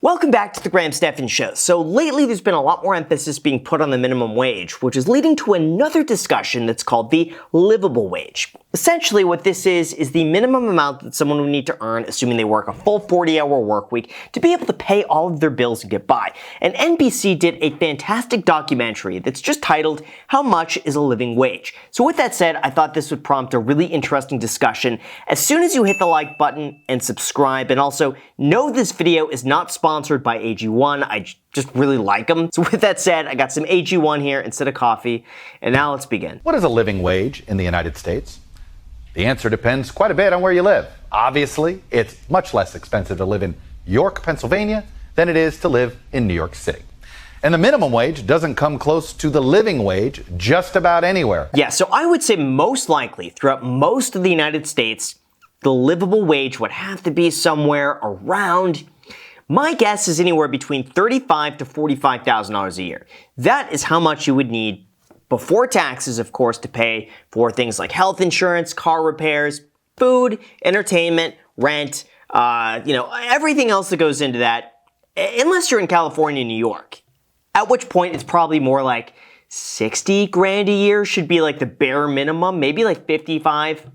Welcome back to the Graham Stephan Show. So lately there's been a lot more emphasis being put on the minimum wage, which is leading to another discussion that's called the livable wage. Essentially what this is the minimum amount that someone would need to earn, assuming they work a full 40-hour work week, to be able to pay all of their bills and get by. And NBC did a fantastic documentary that's just titled, How Much is a Living Wage? So with that said, I thought this would prompt a really interesting discussion. As soon as you hit the like button and subscribe, and also know this video is not sponsored by AG1, I just really like them. So with that said, I got some AG1 here instead of coffee, and now let's begin. What is a living wage in the United States? The answer depends quite a bit on where you live. Obviously, it's much less expensive to live in York, Pennsylvania than it is to live in New York City. And the minimum wage doesn't come close to the living wage just about anywhere. Yeah, so I would say most likely throughout most of the United States, the livable wage would have to be somewhere around, my guess is anywhere between $35,000 to $45,000 a year. That is how much you would need before taxes, of course, to pay for things like health insurance, car repairs, food, entertainment, rent, everything else that goes into that, unless you're in California, New York. At which point it's probably more like 60 grand a year should be like the bare minimum, maybe like 55.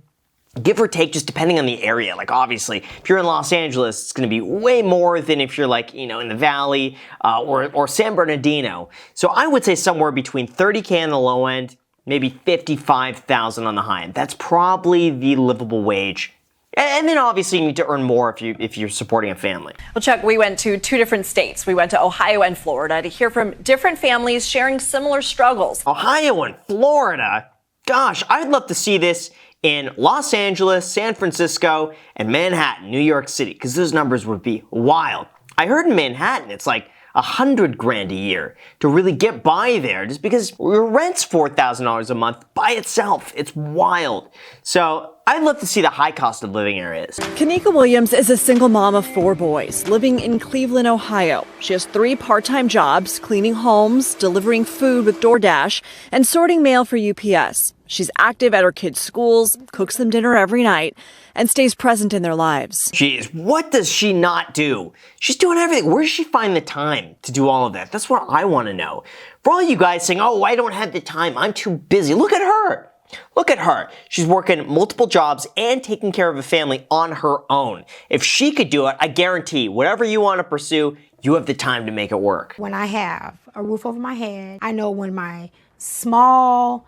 Give or take, just depending on the area. Like obviously, if you're in Los Angeles, it's going to be way more than if you're like, in the Valley or San Bernardino. So I would say somewhere between 30K on the low end, maybe 55,000 on the high end. That's probably the livable wage. And then obviously you need to earn more if you're supporting a family. Well, Chuck, we went to two different states. We went to Ohio and Florida to hear from different families sharing similar struggles. Ohio and Florida? Gosh, I'd love to see this in Los Angeles, San Francisco, and Manhattan, New York City, because those numbers would be wild. I heard in Manhattan it's like 100 grand a year to really get by there, just because your rent's $4,000 a month by itself. It's wild. So I'd love to see the high cost of living areas. Kanika Williams is a single mom of 4 boys living in Cleveland, Ohio. She has 3 part-time jobs, cleaning homes, delivering food with DoorDash, and sorting mail for UPS. She's active at her kids' schools, cooks them dinner every night, and stays present in their lives. Jeez, what does she not do? She's doing everything. Where does she find the time to do all of that? That's what I want to know. For all you guys saying, oh, I don't have the time, I'm too busy. Look at her. Look at her. She's working multiple jobs and taking care of a family on her own. If she could do it, I guarantee whatever you want to pursue, you have the time to make it work. When I have a roof over my head, I know when my small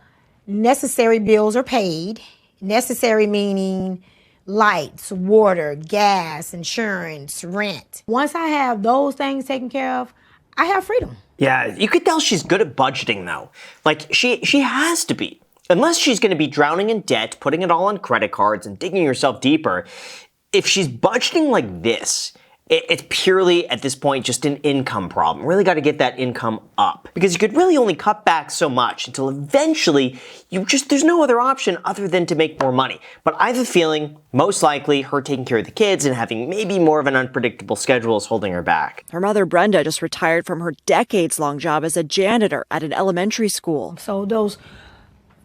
necessary bills are paid, necessary meaning lights, water, gas, insurance, rent. Once I have those things taken care of, I have freedom. Yeah, you could tell she's good at budgeting though. Like she has to be. Unless she's going to be drowning in debt, putting it all on credit cards and digging herself deeper, if she's budgeting like this, it's purely, at this point, just an income problem. Really got to get that income up. Because you could really only cut back so much until eventually there's no other option other than to make more money. But I have a feeling, most likely, her taking care of the kids and having maybe more of an unpredictable schedule is holding her back. Her mother, Brenda, just retired from her decades-long job as a janitor at an elementary school. So those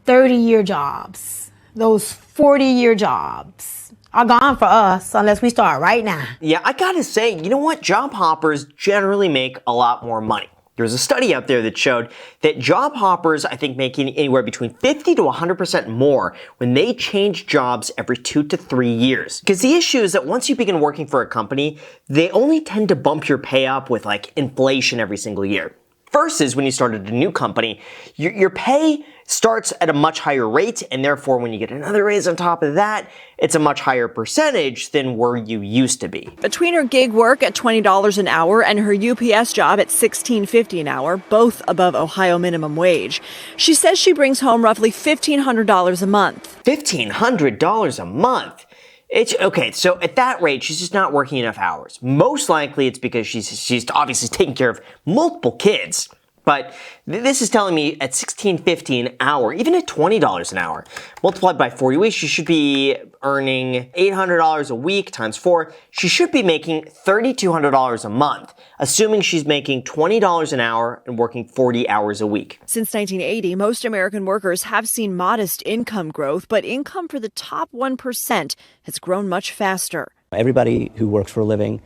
30-year jobs, those 40-year jobs are gone for us unless we start right now. Yeah, I gotta say, you know what? Job hoppers generally make a lot more money. There's a study out there that showed that job hoppers, I think, making anywhere between 50 to 100% more when they change jobs every 2 to 3 years. Because the issue is that once you begin working for a company, they only tend to bump your pay up with like inflation every single year. Versus when you started a new company, your pay starts at a much higher rate, and therefore when you get another raise on top of that, it's a much higher percentage than where you used to be. Between her gig work at $20 an hour and her UPS job at $16.50 an hour, both above Ohio minimum wage, she says she brings home roughly $1,500 a month. $1,500 a month? It's okay, so at that rate, she's just not working enough hours. Most likely it's because she's obviously taking care of multiple kids. But this is telling me at $16.50 an hour, even at $20 an hour, multiplied by 40 weeks, she should be earning $800 a week times 4. She should be making $3,200 a month, assuming she's making $20 an hour and working 40 hours a week. Since 1980, most American workers have seen modest income growth, but income for the top 1% has grown much faster. Everybody who works for a living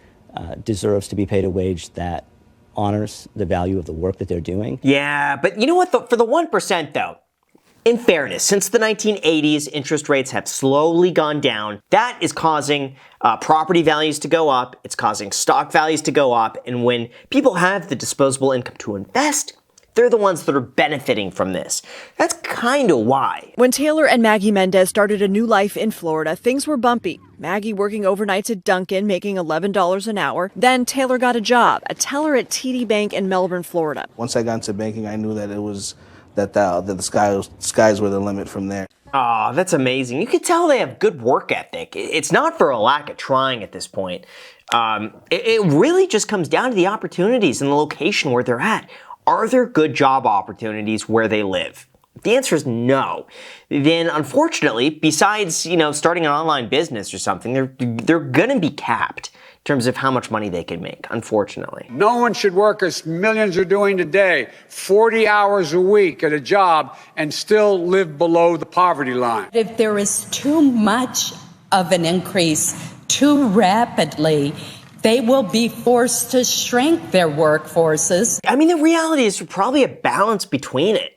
deserves to be paid a wage that honors the value of the work that they're doing. Yeah, but you know what? For the 1%, though, in fairness, since the 1980s, interest rates have slowly gone down. That is causing property values to go up. It's causing stock values to go up. And when people have the disposable income to invest, they're the ones that are benefiting from this. That's kind of why. When Taylor and Maggie Mendez started a new life in Florida, things were bumpy. Maggie working overnights at Dunkin', making $11 an hour. Then Taylor got a job, a teller at TD Bank in Melbourne, Florida. Once I got into banking, I knew that it was that the skies were the limit from there. Oh, that's amazing. You could tell they have good work ethic. It's not for a lack of trying at this point. It really just comes down to the opportunities and the location where they're at. Are there good job opportunities where they live? If the answer is no, then unfortunately, besides, starting an online business or something, they're gonna be capped in terms of how much money they can make, unfortunately. No one should work as millions are doing today, 40 hours a week at a job, and still live below the poverty line. If there is too much of an increase too rapidly, they will be forced to shrink their workforces. I mean, the reality is probably a balance between it,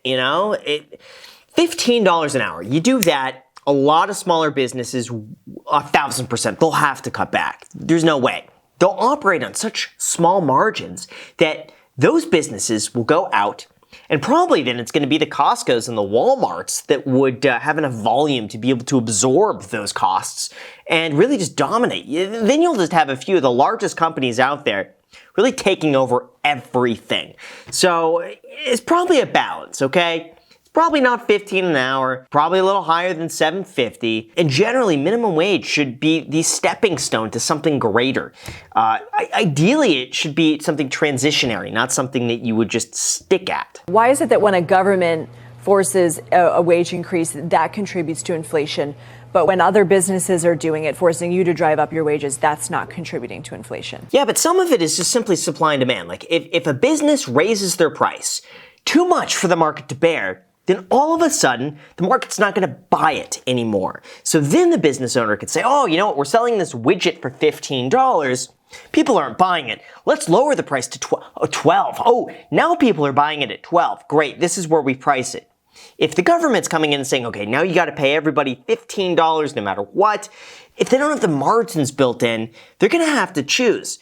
$15 an hour, you do that, a lot of smaller businesses, 1,000%, they'll have to cut back. There's no way. They'll operate on such small margins that those businesses will go out, and probably then it's going to be the Costco's and the Walmarts that would have enough volume to be able to absorb those costs and really just dominate. Then you'll just have a few of the largest companies out there really taking over everything. So it's probably a balance, okay? Probably not 15 an hour, probably a little higher than $7.50. And generally, minimum wage should be the stepping stone to something greater. Ideally, it should be something transitionary, not something that you would just stick at. Why is it that when a government forces a wage increase, that contributes to inflation, but when other businesses are doing it, forcing you to drive up your wages, that's not contributing to inflation? Yeah, but some of it is just simply supply and demand. Like if a business raises their price too much for the market to bear, then all of a sudden, the market's not going to buy it anymore. So then the business owner could say, oh, you know what, we're selling this widget for $15. People aren't buying it. Let's lower the price to 12. Oh, now people are buying it at 12. Great, this is where we price it. If the government's coming in and saying, okay, now you got to pay everybody $15 no matter what, if they don't have the margins built in, they're going to have to choose.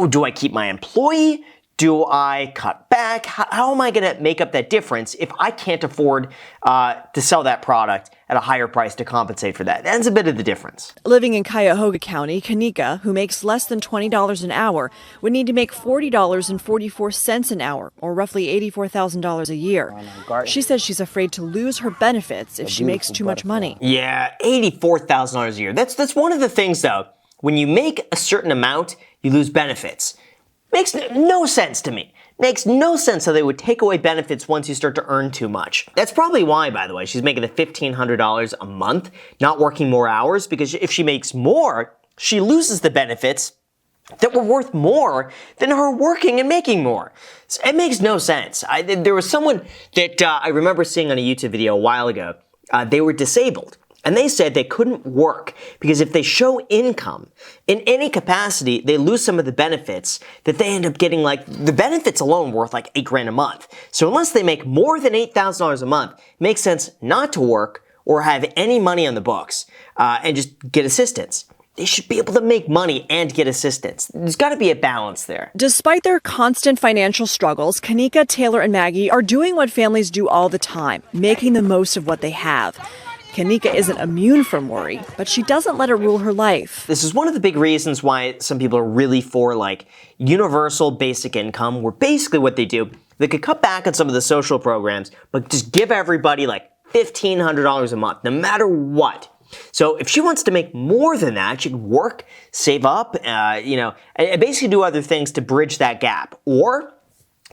Do I keep my employee? Do I cut back? How am I going to make up that difference if I can't afford to sell that product at a higher price to compensate for that? That's a bit of the difference. Living in Cuyahoga County, Kanika, who makes less than $20 an hour, would need to make $40.44 an hour, or roughly $84,000 a year. She says she's afraid to lose her benefits if she makes too much money. Yeah, $84,000 a year. That's one of the things, though. When you make a certain amount, you lose benefits. Makes no sense to me. Makes no sense how they would take away benefits once you start to earn too much. That's probably why, by the way, she's making the $1,500 a month, not working more hours, because if she makes more, she loses the benefits that were worth more than her working and making more. So it makes no sense. There was someone that I remember seeing on a YouTube video a while ago. They were disabled. And they said they couldn't work because if they show income in any capacity, they lose some of the benefits that they end up getting. Like the benefits alone worth like $8,000 a month. So unless they make more than $8,000 a month, it makes sense not to work or have any money on the books and just get assistance. They should be able to make money and get assistance. There's got to be a balance there. Despite their constant financial struggles, Kanika, Taylor, and Maggie are doing what families do all the time, making the most of what they have. Kanika isn't immune from worry, but she doesn't let it rule her life. This is one of the big reasons why some people are really for like universal basic income, where basically what they do, they could cut back on some of the social programs, but just give everybody like $1,500 a month, no matter what. So if she wants to make more than that, she can work, save up, and basically do other things to bridge that gap. Or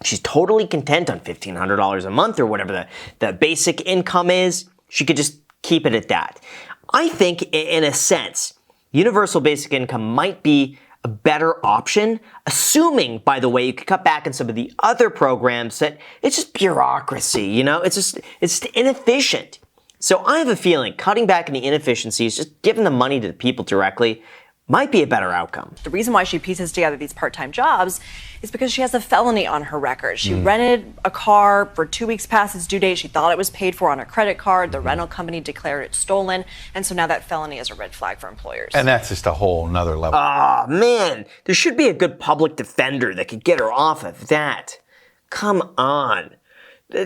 she's totally content on $1,500 a month or whatever the basic income is, she could just keep it at that. I think, in a sense, universal basic income might be a better option, assuming, by the way, you could cut back on some of the other programs that it's just bureaucracy, it's just inefficient. So I have a feeling cutting back on the inefficiencies, just giving the money to the people directly, might be a better outcome. The reason why she pieces together these part-time jobs is because she has a felony on her record. She rented a car for 2 weeks past its due date. She thought it was paid for on a credit card. The rental company declared it stolen. And so now that felony is a red flag for employers. And that's just a whole nother level. Oh, man. There should be a good public defender that could get her off of that. Come on.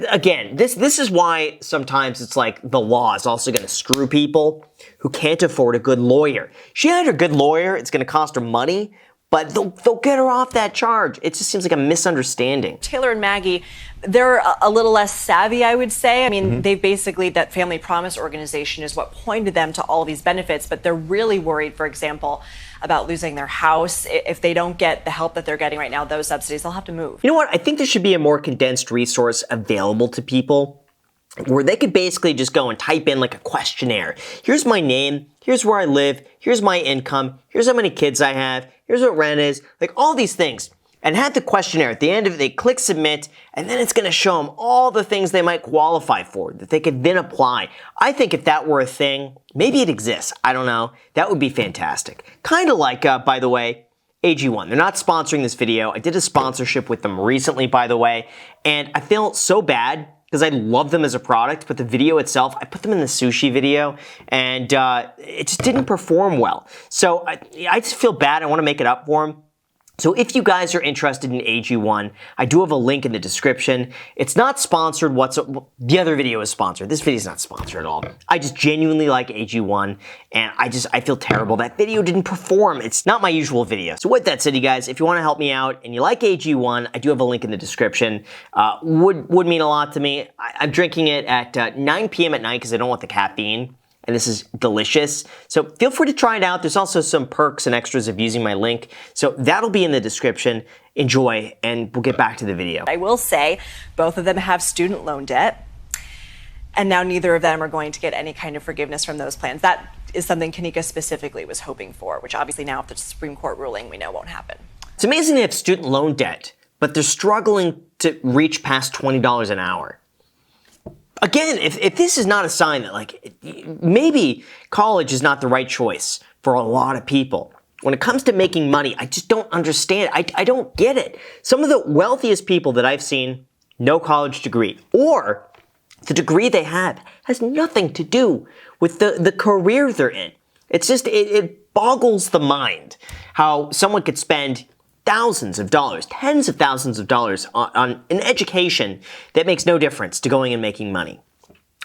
Again, this is why sometimes it's like the law is also going to screw people who can't afford a good lawyer. She hired a good lawyer. It's going to cost her money, but they'll get her off that charge. It just seems like a misunderstanding. Taylor and Maggie, they're a little less savvy, I would say. I mean, they basically, that Family Promise organization is what pointed them to all these benefits, but they're really worried, for example, about losing their house. If they don't get the help that they're getting right now, those subsidies, they'll have to move. You know what? I think there should be a more condensed resource available to people where they could basically just go and type in like a questionnaire. Here's my name, here's where I live, here's my income, here's how many kids I have, here's what rent is, like all these things. And have the questionnaire. At the end of it, they click submit, and then it's going to show them all the things they might qualify for that they could then apply. I think if that were a thing, maybe it exists. I don't know. That would be fantastic. Kind of like, by the way, AG1. They're not sponsoring this video. I did a sponsorship with them recently, by the way, and I feel so bad because I love them as a product, but the video itself, I put them in the sushi video, and it just didn't perform well. So I just feel bad. I want to make it up for them. So if you guys are interested in AG1, I do have a link in the description. It's not sponsored the other video is sponsored. This video is not sponsored at all. I just genuinely like AG1, and I feel terrible. That video didn't perform. It's not my usual video. So with that said, you guys, if you want to help me out and you like AG1, I do have a link in the description. Would mean a lot to me. I'm drinking it at 9 p.m. at night because I don't want the caffeine. And this is delicious. So feel free to try it out. There's also some perks and extras of using my link. So that'll be in the description. Enjoy, and we'll get back to the video. I will say both of them have student loan debt, and now neither of them are going to get any kind of forgiveness from those plans. That is something Kanika specifically was hoping for, which obviously now with the Supreme Court ruling, we know won't happen. It's amazing they have student loan debt, but they're struggling to reach past $20 an hour. Again, if this is not a sign that, like, maybe college is not the right choice for a lot of people. When it comes to making money, I just don't understand. I don't get it. Some of the wealthiest people that I've seen, no college degree, or the degree they have has nothing to do with the career they're in. It's just, it boggles the mind how someone could spend thousands of dollars, tens of thousands of dollars on an education that makes no difference to going and making money.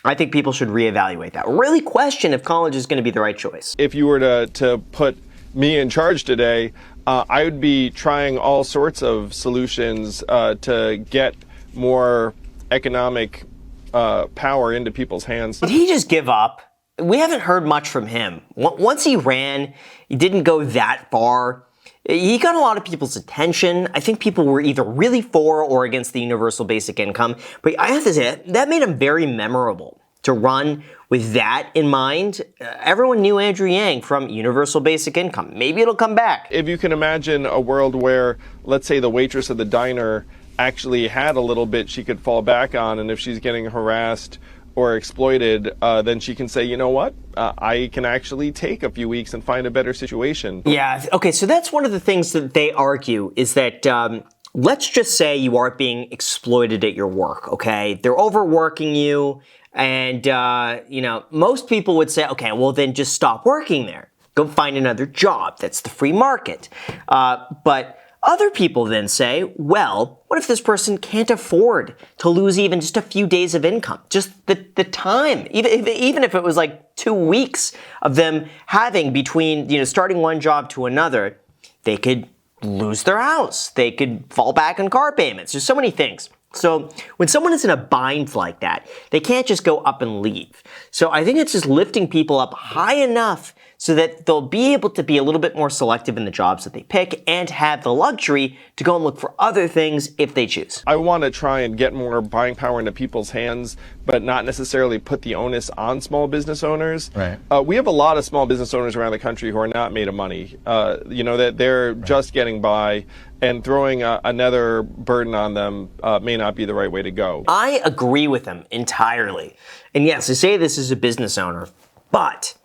I think people should reevaluate that. Really question if college is going to be the right choice. If you were to put me in charge today, I would be trying all sorts of solutions to get more economic power into people's hands. Did he just give up? We haven't heard much from him. Once he ran, he didn't go that far. He got a lot of people's attention. I think people were either really for or against the universal basic income. But I have to say, that made him very memorable to run with that in mind. Everyone knew Andrew Yang from universal basic income. Maybe it'll come back. If you can imagine a world where, let's say, the waitress at the diner actually had a little bit she could fall back on, and if she's getting harassed or exploited, then she can say, you know what, I can actually take a few weeks and find a better situation. Yeah, okay, so that's one of the things that they argue is that, let's just say you are being exploited at your work, okay? They're overworking you, and, most people would say, okay, well then just stop working there. Go find another job. That's the free market. But other people then say, well, what if this person can't afford to lose even just a few days of income? Just the time, even if it was like 2 weeks of them having between, starting one job to another, they could lose their house. They could fall back on car payments. There's so many things. So when someone is in a bind like that, they can't just go up and leave. So I think it's just lifting people up high enough so that they'll be able to be a little bit more selective in the jobs that they pick and have the luxury to go and look for other things if they choose. I want to try and get more buying power into people's hands, but not necessarily put the onus on small business owners. Right. We have a lot of small business owners around the country who are not made of money. That they're just getting by, and throwing another burden on them may not be the right way to go. I agree with him entirely. And yes, I say this as a business owner, but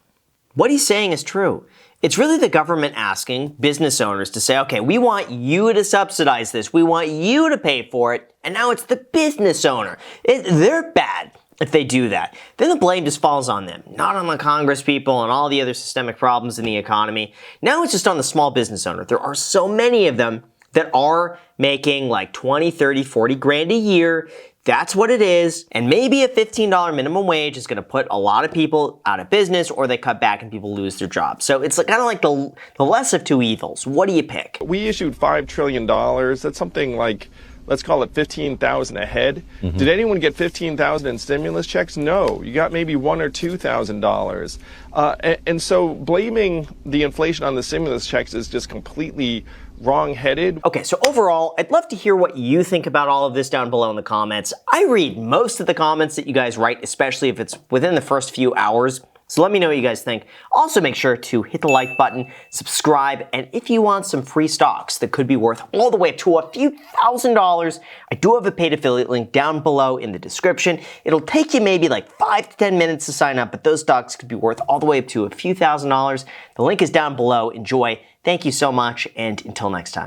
what he's saying is true. It's really the government asking business owners to say, okay, we want you to subsidize this. We want you to pay for it. And now it's the business owner. They're bad if they do that. Then the blame just falls on them, not on the Congress people and all the other systemic problems in the economy. Now it's just on the small business owner. There are so many of them that are making like 20, 30, 40 grand a year. That's what it is. And maybe a $15 minimum wage is going to put a lot of people out of business, or they cut back and people lose their jobs. So it's kind of like the less of two evils. What do you pick? We issued $5 trillion. That's something like, let's call it 15,000 a head. Mm-hmm. Did anyone get 15,000 in stimulus checks? No. You got maybe $1,000 or $2,000. And so blaming the inflation on the stimulus checks is just completely wrong-headed. Okay, so overall, I'd love to hear what you think about all of this down below in the comments. I read most of the comments that you guys write, especially if it's within the first few hours. So let me know what you guys think. Also, make sure to hit the like button, subscribe, and if you want some free stocks that could be worth all the way up to a few $1,000s, I do have a paid affiliate link down below in the description. It'll take you maybe like 5 to 10 minutes to sign up, but those stocks could be worth all the way up to a few $1,000s. The link is down below. Enjoy. Thank you so much, and until next time.